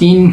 3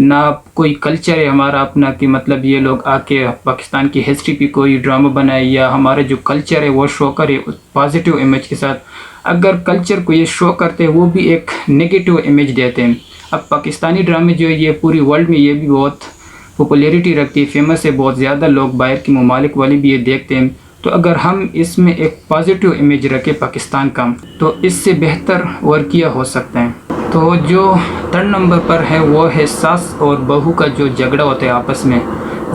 نہ کوئی کلچر ہے ہمارا اپنا کہ مطلب یہ لوگ آ کے پاکستان کی ہسٹری پہ کوئی ڈرامہ بنائے یا ہمارا جو کلچر ہے وہ شو کرے اس پازیٹیو امیج کے ساتھ. اگر کلچر کو یہ شو کرتے وہ بھی ایک نگیٹیو امیج دیتے ہیں. اب پاکستانی ڈرامے جو ہے یہ پوری ورلڈ میں یہ بھی بہت پاپولیرٹی رکھتی ہے, فیمس ہے, بہت زیادہ لوگ باہر کے ممالک والے بھی یہ دیکھتے ہیں. تو اگر ہم اس میں ایک پازیٹیو امیج رکھیں پاکستان کا تو اس سے بہتر اور کیا ہو سکتا ہے. تو جو 3rd نمبر پر ہے وہ ہے ساس اور بہو کا جو جھگڑا ہوتا ہے آپس میں.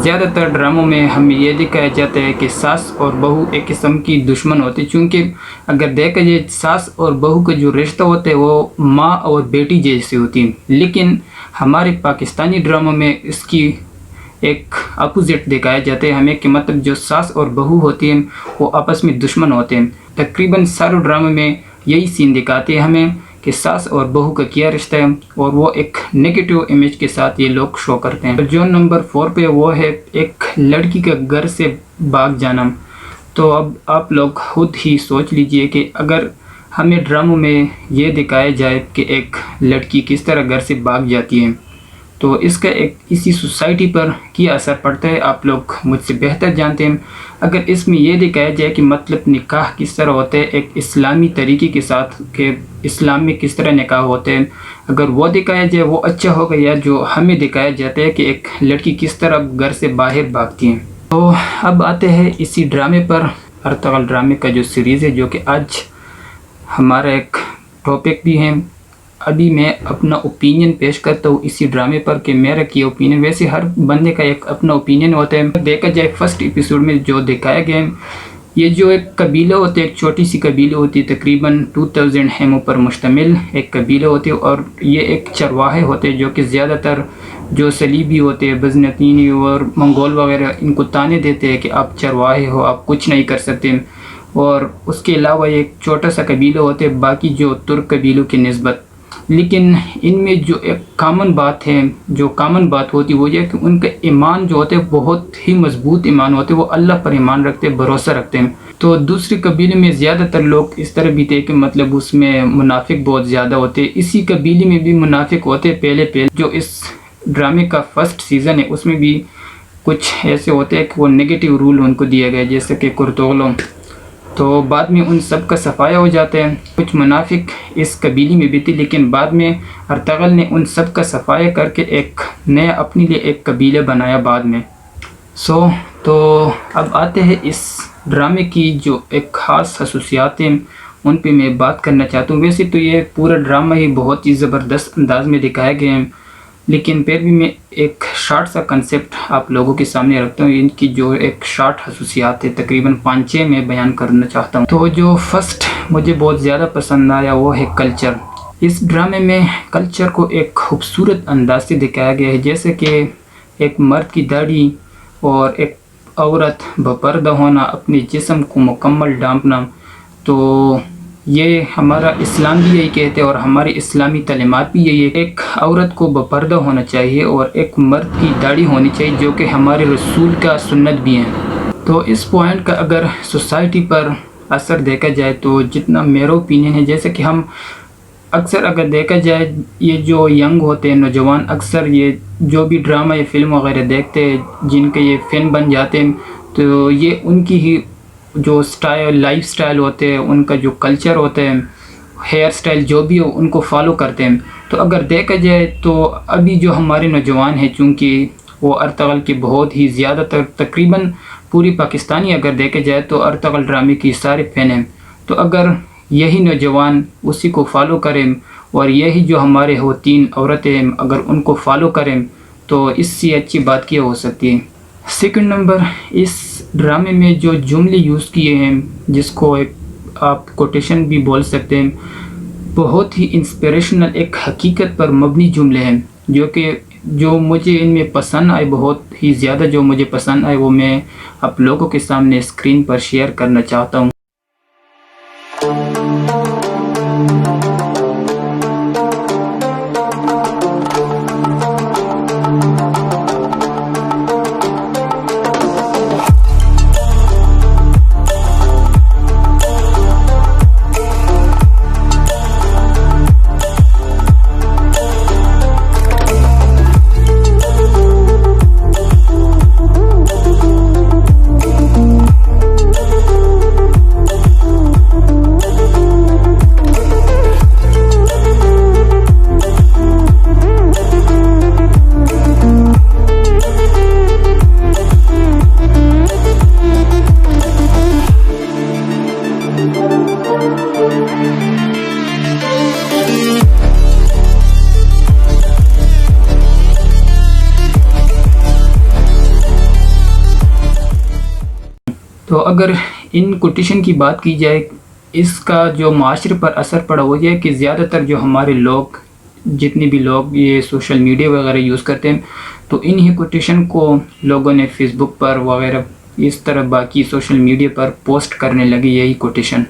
زیادہ تر ڈراموں میں ہمیں یہ دکھایا جاتا ہے کہ ساس اور بہو ایک قسم کی دشمن ہوتی ہے, چونکہ اگر دیکھا جائے ساس اور بہو کا جو رشتہ ہوتا ہے وہ ماں اور بیٹی جیسی ہوتی ہے. لیکن ہمارے پاکستانی ڈراموں میں اس کی ایک اپوزٹ دکھایا جاتا ہے ہمیں کہ مطلب جو ساس اور بہو ہوتی ہیں وہ آپس میں دشمن ہوتے ہیں. تقریباً سارے ڈراموں میں یہی سین دکھاتے ہیں ہمیں کہ ساس اور بہو کا کیا رشتہ ہے, اور وہ ایک نگیٹیو امیج کے ساتھ یہ لوگ شو کرتے ہیں. جو نمبر 4 پہ وہ ہے ایک لڑکی کا گھر سے بھاگ جانا. تو اب آپ لوگ خود ہی سوچ لیجئے کہ اگر ہمیں ڈراموں میں یہ دکھایا جائے کہ ایک لڑکی کس طرح گھر سے بھاگ جاتی ہے تو اس کا ایک اسی سوسائٹی پر کیا اثر پڑتا ہے آپ لوگ مجھ سے بہتر جانتے ہیں. اگر اس میں یہ دکھایا جائے کہ مطلب نکاح کس طرح ہوتا ہے ایک اسلامی طریقے کے ساتھ کہ اسلام میں کس طرح نکاح ہوتے ہیں, اگر وہ دکھایا جائے وہ اچھا ہوگا, یا جو ہمیں دکھایا جاتا ہے کہ ایک لڑکی کس طرح گھر سے باہر بھاگتی ہیں. تو اب آتے ہیں اسی ڈرامے پر, ارطغرل ڈرامے کا جو سیریز ہے جو کہ آج ہمارا ایک ٹاپک بھی ہے. ابھی میں اپنا اوپینین پیش کرتا ہوں اسی ڈرامے پر کہ میرا کیا اوپینین. ویسے ہر بندے کا ایک اپنا اوپینین ہوتا ہے. دیکھا جائے فرسٹ ایپیسوڈ میں جو دکھایا گیا ہے یہ جو ایک قبیلہ ہوتا ہے, ایک چھوٹی سی قبیلہ ہوتی ہے, تقریباً 2000 ہیموں پر مشتمل ایک قبیلہ ہوتی ہے, اور یہ ایک چرواہے ہوتے ہیں جو کہ زیادہ تر جو صلیبی ہوتے ہیں, بزنطینی اور منگول وغیرہ, ان کو تانے دیتے ہیں کہ آپ چرواہے ہو, آپ کچھ نہیں کر سکتے. اور اس کے علاوہ ایک چھوٹا سا قبیلہ ہوتے ہیں باقی جو ترک قبیلوں کی نسبت. لیکن ان میں جو ایک کامن بات ہے, جو کامن بات ہوتی ہے وہ یہ کہ ان کا ایمان جو ہوتے ہیں بہت ہی مضبوط ایمان ہوتے ہیں, وہ اللہ پر ایمان رکھتے ہیں, بھروسہ رکھتے ہیں. تو دوسری قبیلے میں زیادہ تر لوگ اس طرح بھی تھے کہ مطلب اس میں منافق بہت زیادہ ہوتے ہیں. اسی قبیلے میں بھی منافق ہوتے ہیں پہلے جو اس ڈرامے کا فرسٹ سیزن ہے اس میں بھی کچھ ایسے ہوتے ہیں کہ وہ نگیٹیو رول ان کو دیا گیا جیسے کہ کرتوغلوں. تو بعد میں ان سب کا صفایا ہو جاتا ہے. کچھ منافق اس قبیلے میں بھی تھے لیکن بعد میں ارطغرل نے ان سب کا صفایا کر کے ایک نیا اپنے لیے ایک قبیلہ بنایا بعد میں. تو اب آتے ہیں اس ڈرامے کی جو ایک خاص خصوصیات ہیں ان پہ میں بات کرنا چاہتا ہوں. ویسے تو یہ پورا ڈرامہ ہی بہت ہی زبردست انداز میں دکھایا گیا ہے, لیکن پھر بھی میں ایک شارٹ سا کنسیپٹ آپ لوگوں کے سامنے رکھتا ہوں. ان کی جو ایک شارٹ خصوصیات ہے تقریباً 5-6 میں بیان کرنا چاہتا ہوں. تو جو فرسٹ مجھے بہت زیادہ پسند آیا وہ ہے کلچر. اس ڈرامے میں کلچر کو ایک خوبصورت انداز سے دکھایا گیا ہے, جیسے کہ ایک مرد کی داڑھی اور ایک عورت بپردہ ہونا, اپنے جسم کو مکمل ڈھانپنا. تو یہ ہمارا اسلام بھی یہی کہتے ہیں اور ہماری اسلامی تعلیمات بھی یہی ہے. ایک عورت کو بپردہ ہونا چاہیے اور ایک مرد کی داڑھی ہونی چاہیے جو کہ ہمارے رسول کا سنت بھی ہے. تو اس پوائنٹ کا اگر سوسائٹی پر اثر دیکھا جائے تو جتنا میرا اوپینین ہے, جیسے کہ ہم اکثر اگر دیکھا جائے یہ جو ینگ ہوتے ہیں نوجوان, اکثر یہ جو بھی ڈرامہ یا فلم وغیرہ دیکھتے ہیں جن کے یہ فین بن جاتے ہیں تو یہ ان کی ہی جو لائف سٹائل ہوتے ہیں, ان کا جو کلچر ہوتا ہے, ہیئر سٹائل جو بھی ہو ان کو فالو کرتے ہیں. تو اگر دیکھا جائے تو ابھی جو ہمارے نوجوان ہیں چونکہ وہ ارطغرل کے بہت ہی زیادہ تر تقریباً پوری پاکستانی اگر دیکھا جائے تو ارطغرل ڈرامے کی سارے فین ہیں. تو اگر یہی نوجوان اسی کو فالو کریں اور یہی جو ہمارے خواتین عورتیں اگر ان کو فالو کریں تو اس سے اچھی بات کیا ہو سکتی ہے. سیکنڈ نمبر, اس ڈرامے میں جو جملے یوز کیے ہیں جس کو ایک آپ کوٹیشن بھی بول سکتے ہیں, بہت ہی انسپریشنل ایک حقیقت پر مبنی جملے ہیں جو مجھے ان میں پسند آئے, بہت ہی زیادہ جو مجھے پسند آئے وہ میں آپ لوگوں کے سامنے اسکرین پر شیئر کرنا چاہتا ہوں. تو اگر ان کوٹیشن کی بات کی جائے، اس کا جو معاشرے پر اثر پڑا وہ یہ ہے کہ زیادہ تر جو ہمارے لوگ، جتنے بھی لوگ یہ سوشل میڈیا وغیرہ یوز کرتے ہیں، تو انہی کوٹیشن کو لوگوں نے فیس بک پر وغیرہ اس طرح باقی سوشل میڈیا پر پوسٹ کرنے لگے یہی کوٹیشن۔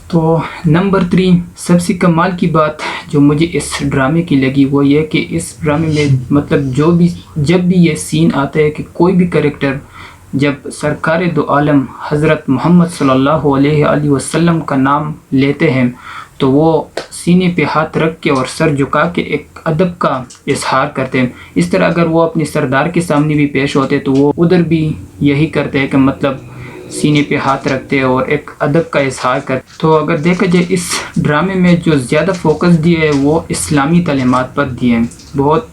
تو نمبر 3 سب سے کمال کی بات جو مجھے اس ڈرامے کی لگی وہ یہ کہ اس ڈرامے میں مطلب جب بھی یہ سین آتا ہے کہ کوئی بھی کریکٹر جب سرکار دو عالم حضرت محمد صلی اللہ علیہ وآلہ وسلم کا نام لیتے ہیں تو وہ سینے پہ ہاتھ رکھ کے اور سر جھکا کے ایک ادب کا اظہار کرتے ہیں۔ اس طرح اگر وہ اپنے سردار کے سامنے بھی پیش ہوتے تو وہ ادھر بھی یہی کرتے ہیں کہ مطلب سینے پہ ہاتھ رکھتے اور ایک ادب کا اظہار کرتے۔ تو اگر دیکھا جائے اس ڈرامے میں جو زیادہ فوکس دیا ہے وہ اسلامی تعلیمات پر دیے ہیں، بہت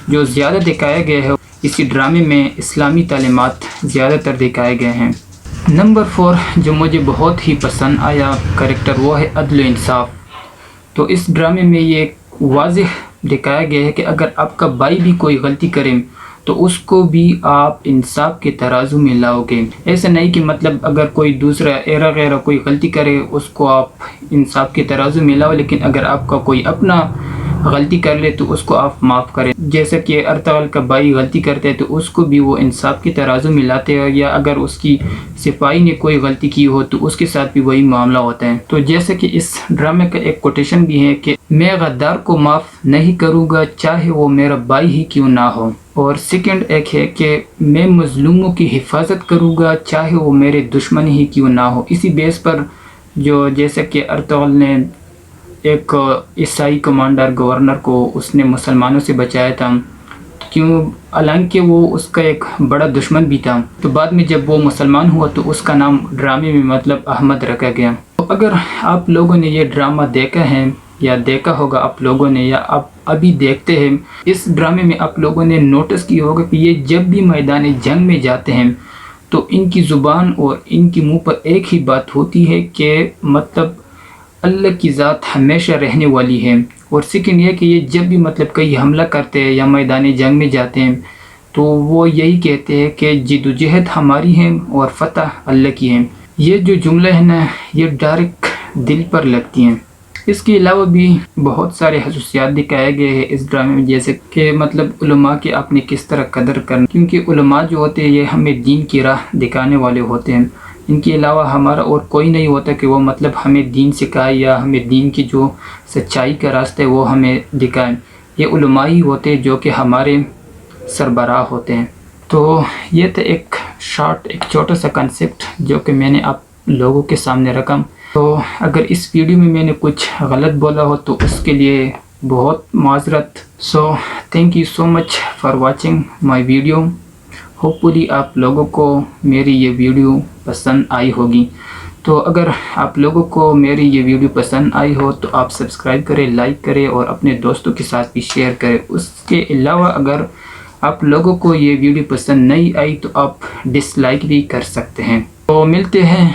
جو زیادہ دکھایا گیا ہے اسی ڈرامے میں اسلامی تعلیمات زیادہ تر دکھائے گئے ہیں۔ نمبر 4 جو مجھے بہت ہی پسند آیا کریکٹر وہ ہے عدل و انصاف۔ تو اس ڈرامے میں یہ واضح دکھایا گیا ہے کہ اگر آپ کا بھائی بھی کوئی غلطی کرے تو اس کو بھی آپ انصاف کے ترازو میں لاؤ گے۔ ایسا نہیں کہ مطلب اگر کوئی دوسرا ایرا غیرہ کوئی غلطی کرے اس کو آپ انصاف کے ترازو میں لاؤ، لیکن اگر آپ کا کوئی اپنا غلطی کر لے تو اس کو آپ معاف کریں۔ جیسا کہ ارطغرل کا بھائی غلطی کرتے ہیں تو اس کو بھی وہ انصاف کے ترازو میں لاتے ہیں، یا اگر اس کی سپاہی نے کوئی غلطی کی ہو تو اس کے ساتھ بھی وہی معاملہ ہوتا ہے۔ تو جیسا کہ اس ڈرامے کا ایک کوٹیشن بھی ہے کہ میں غدار کو معاف نہیں کروں گا چاہے وہ میرا بھائی ہی کیوں نہ ہو، اور سیکنڈ ایک ہے کہ میں مظلوموں کی حفاظت کروں گا چاہے وہ میرے دشمن ہی کیوں نہ ہو۔ اسی بیس پر جو جیسا کہ ارطغرل نے ایک عیسائی کمانڈر گورنر کو اس نے مسلمانوں سے بچایا تھا، کیوں حالانکہ وہ اس کا ایک بڑا دشمن بھی تھا، تو بعد میں جب وہ مسلمان ہوا تو اس کا نام ڈرامے میں مطلب احمد رکھا گیا۔ تو اگر آپ لوگوں نے یہ ڈرامہ دیکھا ہے یا دیکھا ہوگا آپ لوگوں نے، یا آپ ابھی دیکھتے ہیں، اس ڈرامے میں آپ لوگوں نے نوٹس کیا ہوگا کہ یہ جب بھی میدان جنگ میں جاتے ہیں تو ان کی زبان اور ان کی منہ پر ایک ہی بات ہوتی ہے کہ مطلب اللہ کی ذات ہمیشہ رہنے والی ہے، اور سیکنڈ یہ کہ یہ جب بھی مطلب کہیں حملہ کرتے ہیں یا میدان جنگ میں جاتے ہیں تو وہ یہی کہتے ہیں کہ جد و جہد ہماری ہے اور فتح اللہ کی ہے۔ یہ جو جملہ ہے نا یہ ڈائریکٹ دل پر لگتی ہیں۔ اس کے علاوہ بھی بہت سارے خصوصیات دکھائے گئے ہیں اس ڈرامے میں، جیسے کہ مطلب علماء کی آپ نے کس طرح قدر کرنا، کیونکہ علماء جو ہوتے ہیں یہ ہمیں دین کی راہ دکھانے والے ہوتے ہیں۔ ان کے علاوہ ہمارا اور کوئی نہیں ہوتا کہ وہ مطلب ہمیں دین سکھائے یا ہمیں دین کی جو سچائی کا راستہ ہے وہ ہمیں دکھائیں۔ یہ علماء ہی ہوتے ہیں جو کہ ہمارے سربراہ ہوتے ہیں۔ تو یہ تھا ایک چھوٹا سا کنسپٹ جو کہ میں نے آپ لوگوں کے سامنے رکھا۔ تو اگر اس ویڈیو میں نے کچھ غلط بولا ہو تو اس کے لیے بہت معذرت۔ So thank you so much for watching my video. Hopefully آپ لوگوں کو میری یہ ویڈیو پسند آئی ہوگی۔ تو اگر آپ لوگوں کو میری یہ ویڈیو پسند آئی ہو تو آپ سبسکرائب کریں، لائک کریں اور اپنے دوستوں کے ساتھ بھی شیئر کریں۔ اس کے علاوہ اگر آپ لوگوں کو یہ ویڈیو پسند نہیں آئی تو آپ ڈس لائک بھی کر سکتے ہیں۔ تو ملتے ہیں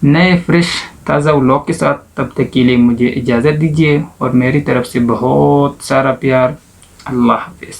نئے فریش تازہ ولاگ کے ساتھ، تب تک کے لیے مجھے اجازت دیجیے اور میری طرف سے بہت سارا پیار۔ اللہ حافظ۔